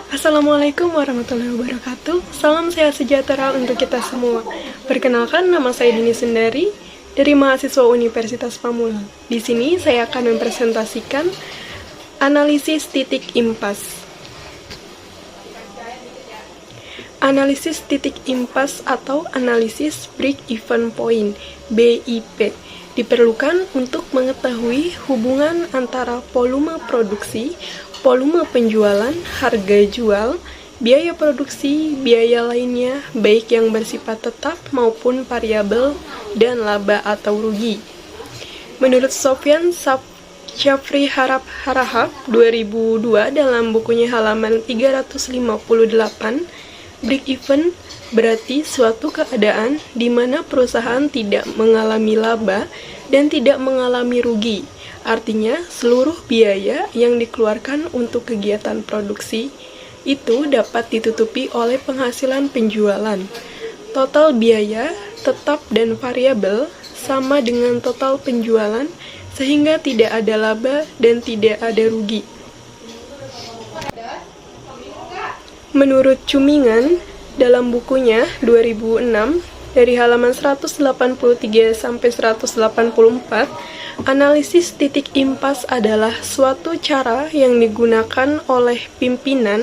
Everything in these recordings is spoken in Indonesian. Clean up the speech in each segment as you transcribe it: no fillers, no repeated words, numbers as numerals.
Assalamualaikum warahmatullahi wabarakatuh. Salam sehat sejahtera untuk kita semua. Perkenalkan, nama saya Dini Sundari dari mahasiswa Universitas Pamulang. Di sini saya akan mempresentasikan analisis titik impas. Analisis titik impas atau analisis break-even point (BIP) diperlukan untuk mengetahui hubungan antara volume produksi, volume penjualan, harga jual, biaya produksi, biaya lainnya, baik yang bersifat tetap maupun variabel, dan laba atau rugi. Menurut Sofyan Syafri Harahap 2002 dalam bukunya halaman 358, break-even berarti suatu keadaan di mana perusahaan tidak mengalami laba dan tidak mengalami rugi. Artinya, seluruh biaya yang dikeluarkan untuk kegiatan produksi itu dapat ditutupi oleh penghasilan penjualan. Total biaya, tetap dan variabel, sama dengan total penjualan, sehingga tidak ada laba dan tidak ada rugi. Menurut Cumingan, dalam bukunya 2006, dari halaman 183-184, analisis titik impas adalah suatu cara yang digunakan oleh pimpinan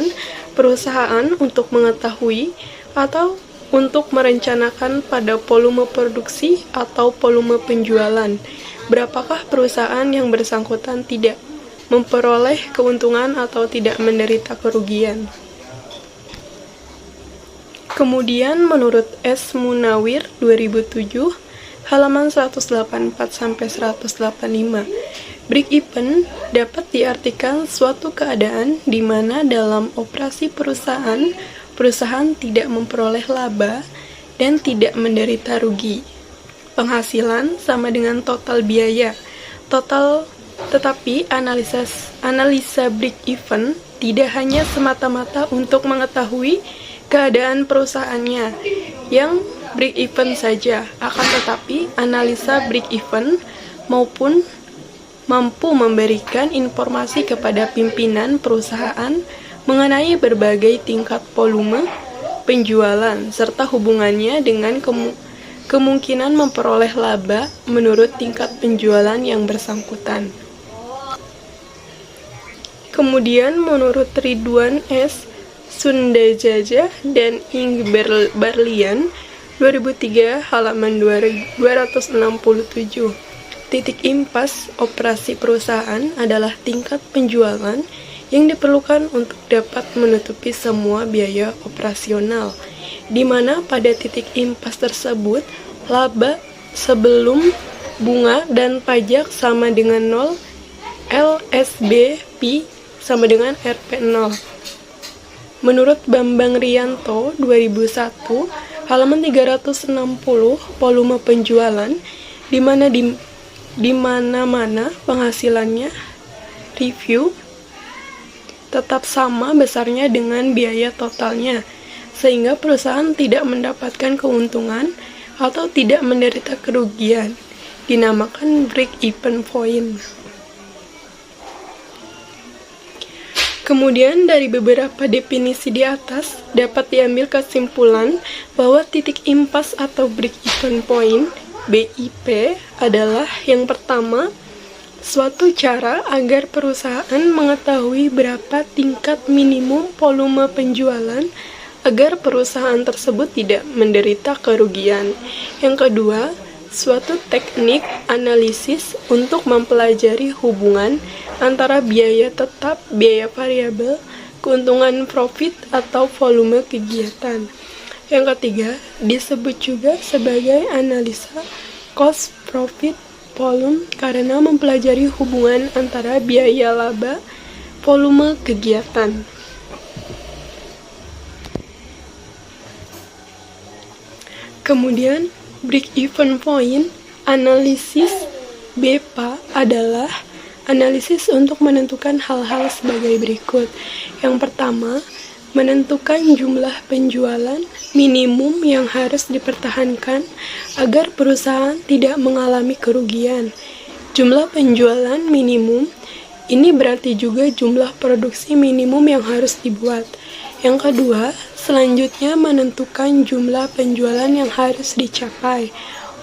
perusahaan untuk mengetahui atau untuk merencanakan pada volume produksi atau volume penjualan, berapakah perusahaan yang bersangkutan tidak memperoleh keuntungan atau tidak menderita kerugian. Kemudian menurut S. Munawir 2007, halaman 184-185, break-even dapat diartikan suatu keadaan di mana dalam operasi perusahaan tidak memperoleh laba dan tidak menderita rugi. Penghasilan sama dengan total biaya. Tetapi analisa break-even tidak hanya semata-mata untuk mengetahui keadaan perusahaannya yang break-even saja, akan tetapi analisa break-even mampu memberikan informasi kepada pimpinan perusahaan mengenai berbagai tingkat volume penjualan serta hubungannya dengan kemungkinan memperoleh laba menurut tingkat penjualan yang bersangkutan. Kemudian menurut Ridwan S. Sundajaja dan Ing Barlian 2003 halaman 267, titik impas operasi perusahaan adalah tingkat penjualan yang diperlukan untuk dapat menutupi semua biaya operasional, di mana pada titik impas tersebut laba sebelum bunga dan pajak sama dengan 0, LSBP sama dengan RP0. Menurut Bambang Rianto 2001 halaman 360, volume penjualan di mana-mana penghasilannya review tetap sama besarnya dengan biaya totalnya, sehingga perusahaan tidak mendapatkan keuntungan atau tidak menderita kerugian, dinamakan break-even point. Kemudian dari beberapa definisi di atas dapat diambil kesimpulan bahwa titik impas atau break-even point (BIP) adalah yang pertama, suatu cara agar perusahaan mengetahui berapa tingkat minimum volume penjualan agar perusahaan tersebut tidak menderita kerugian. Yang kedua, suatu teknik analisis untuk mempelajari hubungan antara biaya tetap, biaya variabel, keuntungan profit atau volume kegiatan. Yang ketiga, disebut juga sebagai analisa cost profit volume karena mempelajari hubungan antara biaya laba, volume kegiatan. Kemudian, break-even point analisis BEPA adalah analisis untuk menentukan hal-hal sebagai berikut. Yang pertama, menentukan jumlah penjualan minimum yang harus dipertahankan agar perusahaan tidak mengalami kerugian. Jumlah penjualan minimum Ini berarti juga jumlah produksi minimum yang harus dibuat. Yang kedua, selanjutnya menentukan jumlah penjualan yang harus dicapai.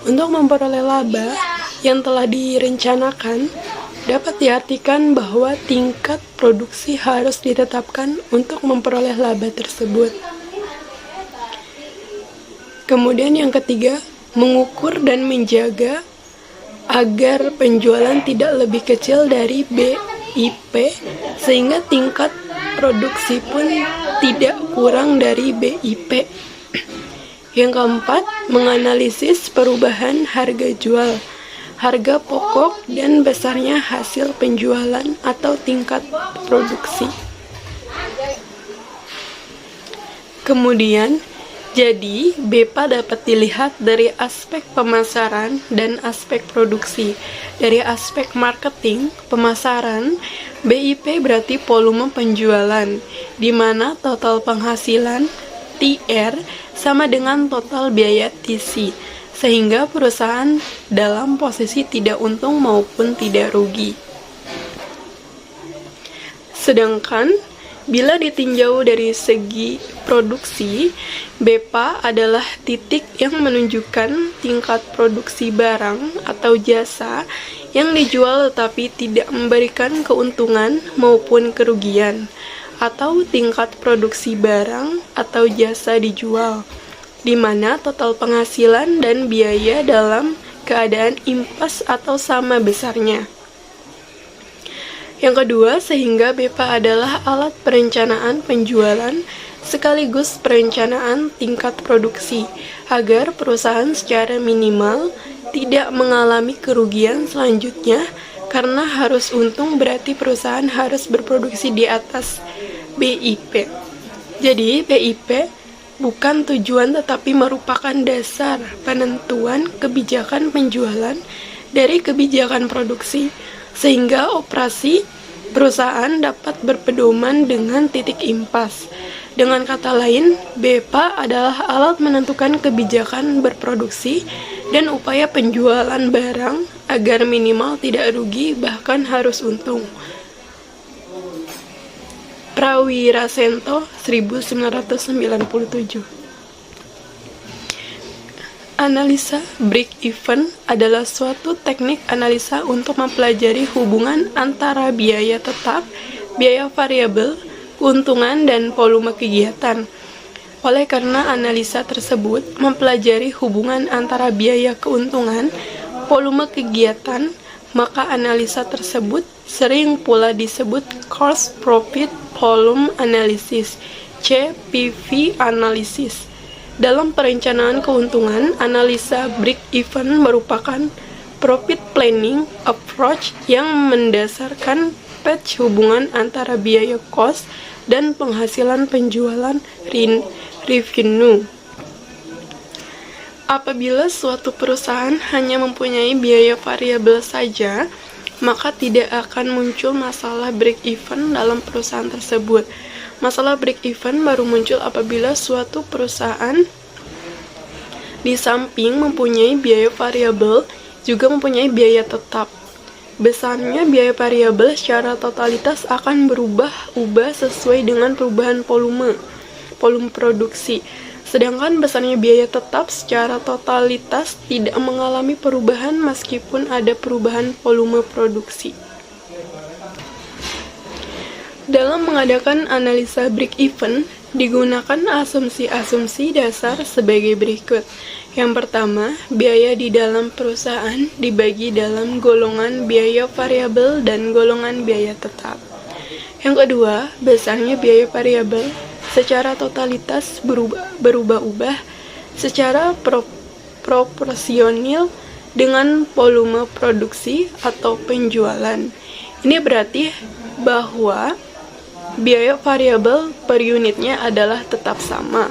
Untuk memperoleh laba yang telah direncanakan, dapat diartikan bahwa tingkat produksi harus ditetapkan untuk memperoleh laba tersebut. Kemudian yang ketiga, mengukur dan menjaga agar penjualan tidak lebih kecil dari BIP sehingga tingkat produksi pun tidak kurang dari BIP. Yang keempat, menganalisis perubahan harga jual, harga pokok, dan besarnya hasil penjualan atau tingkat produksi. Kemudian, jadi, BEPA dapat dilihat dari aspek pemasaran dan aspek produksi. Dari aspek marketing, pemasaran, BIP berarti volume penjualan, di mana total penghasilan, TR, sama dengan total biaya TC, sehingga perusahaan dalam posisi tidak untung maupun tidak rugi. Sedangkan, bila ditinjau dari segi produksi, BEPA adalah titik yang menunjukkan tingkat produksi barang atau jasa yang dijual tetapi tidak memberikan keuntungan maupun kerugian, atau tingkat produksi barang atau jasa dijual, di mana total penghasilan dan biaya dalam keadaan impas atau sama besarnya. Yang kedua, sehingga BEPA adalah alat perencanaan penjualan sekaligus perencanaan tingkat produksi agar perusahaan secara minimal tidak mengalami kerugian selanjutnya karena harus untung berarti perusahaan harus berproduksi di atas BIP. Jadi, BIP bukan tujuan tetapi merupakan dasar penentuan kebijakan penjualan dari kebijakan produksi sehingga operasi perusahaan dapat berpedoman dengan titik impas. Dengan kata lain, BEPA adalah alat menentukan kebijakan berproduksi dan upaya penjualan barang agar minimal tidak rugi bahkan harus untung. Prawirasento 1997. Analisa break-even adalah suatu teknik analisa untuk mempelajari hubungan antara biaya tetap, biaya variabel, keuntungan, dan volume kegiatan. Oleh karena analisa tersebut mempelajari hubungan antara biaya keuntungan, volume kegiatan, maka analisa tersebut sering pula disebut Cost Profit Volume Analysis, CPV Analysis. Dalam perencanaan keuntungan, analisa break-even merupakan profit planning approach yang mendasarkan patch hubungan antara biaya cost dan penghasilan penjualan revenue. Apabila suatu perusahaan hanya mempunyai biaya variabel saja, maka tidak akan muncul masalah break-even dalam perusahaan tersebut. Masalah break-even baru muncul apabila suatu perusahaan di samping mempunyai biaya variabel, juga mempunyai biaya tetap. Besarnya biaya variabel secara totalitas akan berubah-ubah sesuai dengan perubahan volume produksi. Sedangkan besarnya biaya tetap secara totalitas tidak mengalami perubahan meskipun ada perubahan volume produksi. Dalam mengadakan analisa break-even, digunakan asumsi-asumsi dasar sebagai berikut. Yang pertama, biaya di dalam perusahaan dibagi dalam golongan biaya variabel dan golongan biaya tetap. Yang kedua, besarnya biaya variabel secara totalitas berubah-ubah secara proporsional dengan volume produksi atau penjualan. Ini berarti bahwa biaya variabel per unitnya adalah tetap sama.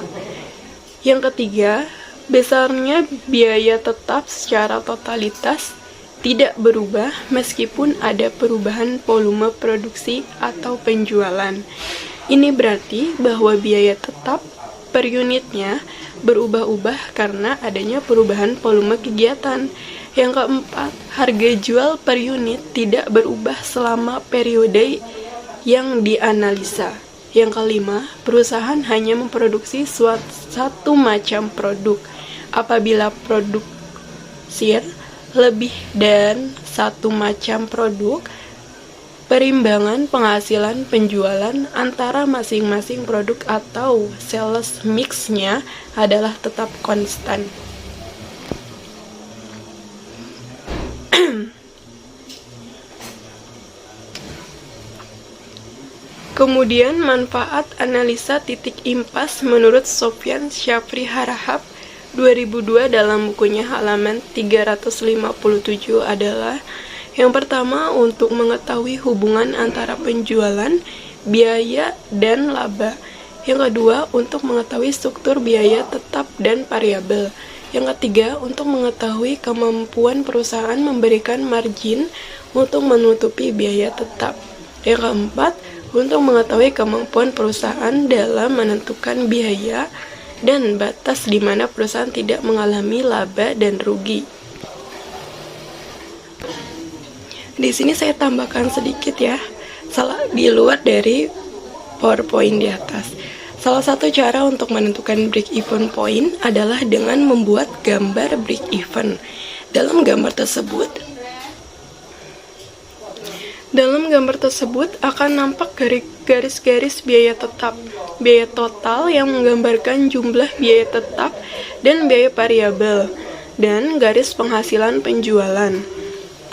Yang ketiga, besarnya biaya tetap secara totalitas tidak berubah meskipun ada perubahan volume produksi atau penjualan. Ini berarti bahwa biaya tetap per unitnya berubah-ubah karena adanya perubahan volume kegiatan. Yang keempat, harga jual per unit tidak berubah selama periode yang dianalisa. Yang kelima, perusahaan hanya memproduksi satu macam produk. Apabila produksi lebih dan satu macam produk, perimbangan penghasilan penjualan antara masing-masing produk atau sales mix-nya adalah tetap konstan. Kemudian manfaat analisa titik impas menurut Sofyan Syafri Harahap 2002 dalam bukunya halaman 357 adalah: yang pertama, untuk mengetahui hubungan antara penjualan, biaya, dan laba. Yang kedua, untuk mengetahui struktur biaya tetap dan variabel. Yang ketiga, untuk mengetahui kemampuan perusahaan memberikan margin untuk menutupi biaya tetap. Yang keempat, untuk mengetahui kemampuan perusahaan dalam menentukan biaya dan batas di mana perusahaan tidak mengalami laba dan rugi. Di sini saya tambahkan sedikit ya, di luar dari PowerPoint di atas. Salah satu cara untuk menentukan break-even point adalah dengan membuat gambar break-even. Dalam gambar tersebut akan nampak garis-garis biaya tetap, biaya total yang menggambarkan jumlah biaya tetap dan biaya variabel, dan garis penghasilan penjualan.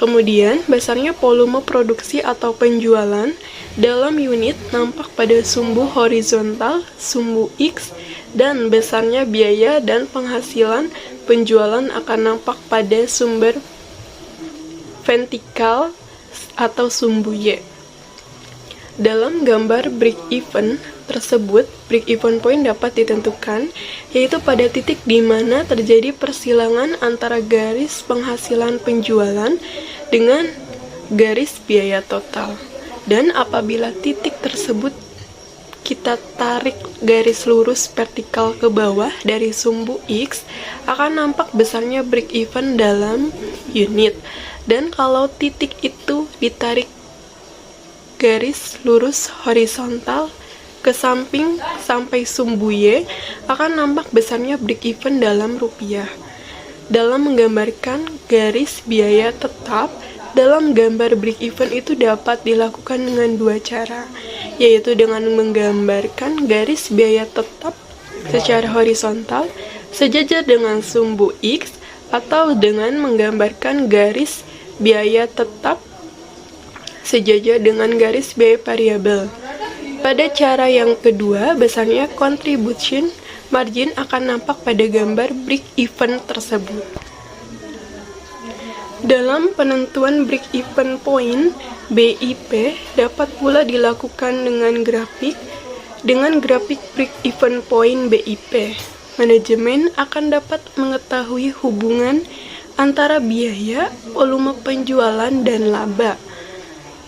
Kemudian, besarnya volume produksi atau penjualan dalam unit nampak pada sumbu horizontal, sumbu X, dan besarnya biaya dan penghasilan penjualan akan nampak pada sumber vertikal atau sumbu Y. Dalam gambar break-even tersebut, break-even point dapat ditentukan, yaitu pada titik di mana terjadi persilangan antara garis penghasilan penjualan dengan garis biaya total. Dan apabila titik tersebut kita tarik garis lurus vertikal ke bawah dari sumbu X, akan nampak besarnya break-even dalam unit. Dan kalau titik itu ditarik garis lurus horizontal ke samping sampai sumbu Y, akan nampak besarnya break-even dalam rupiah. Dalam menggambarkan garis biaya tetap, dalam gambar break-even itu dapat dilakukan dengan dua cara, yaitu dengan menggambarkan garis biaya tetap secara horizontal sejajar dengan sumbu X, atau dengan menggambarkan garis biaya tetap sejajar dengan garis biaya variabel. Pada cara yang kedua, besarnya contribution margin akan nampak pada gambar break-even tersebut. Dalam penentuan break-even point, BIP dapat pula dilakukan dengan grafik break-even point BIP. Manajemen akan dapat mengetahui hubungan antara biaya, volume penjualan, dan laba.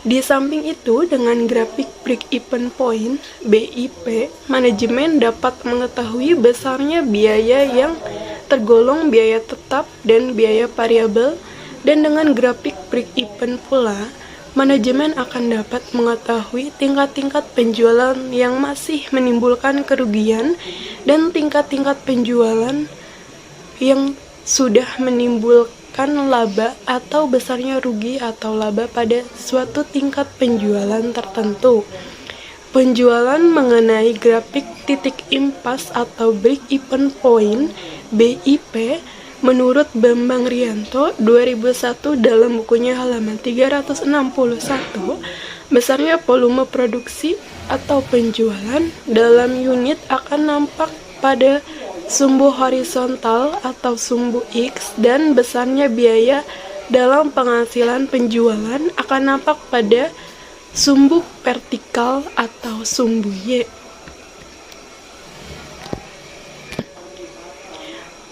Di samping itu, dengan grafik break-even point BIP, manajemen dapat mengetahui besarnya biaya yang tergolong biaya tetap dan biaya variabel, dan dengan grafik break-even pula, manajemen akan dapat mengetahui tingkat-tingkat penjualan yang masih menimbulkan kerugian dan tingkat-tingkat penjualan yang sudah menimbulkan laba atau besarnya rugi atau laba pada suatu tingkat penjualan tertentu. Penjualan mengenai grafik titik impas atau break-even point BIP menurut Bambang Rianto 2001 dalam bukunya halaman 361, besarnya volume produksi atau penjualan dalam unit akan nampak pada sumbu horizontal atau sumbu X, dan besarnya biaya dalam penghasilan penjualan akan nampak pada sumbu vertikal atau sumbu Y.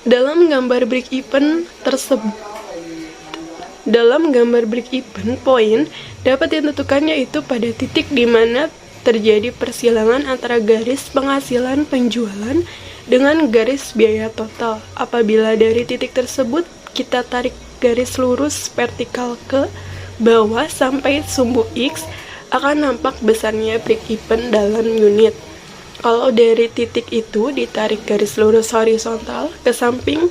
Dalam gambar break-even point dapat ditentukan, yaitu pada titik di mana terjadi persilangan antara garis penghasilan penjualan dengan garis biaya total. Apabila dari titik tersebut kita tarik garis lurus vertikal ke bawah sampai sumbu X, akan nampak besarnya break even dalam unit. Kalau dari titik itu ditarik garis lurus horizontal ke samping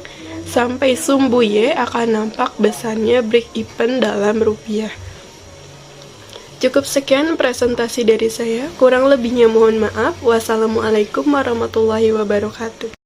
sampai sumbu Y, akan nampak besarnya break even dalam rupiah. Cukup sekian presentasi dari saya, kurang lebihnya mohon maaf. Wassalamualaikum warahmatullahi wabarakatuh.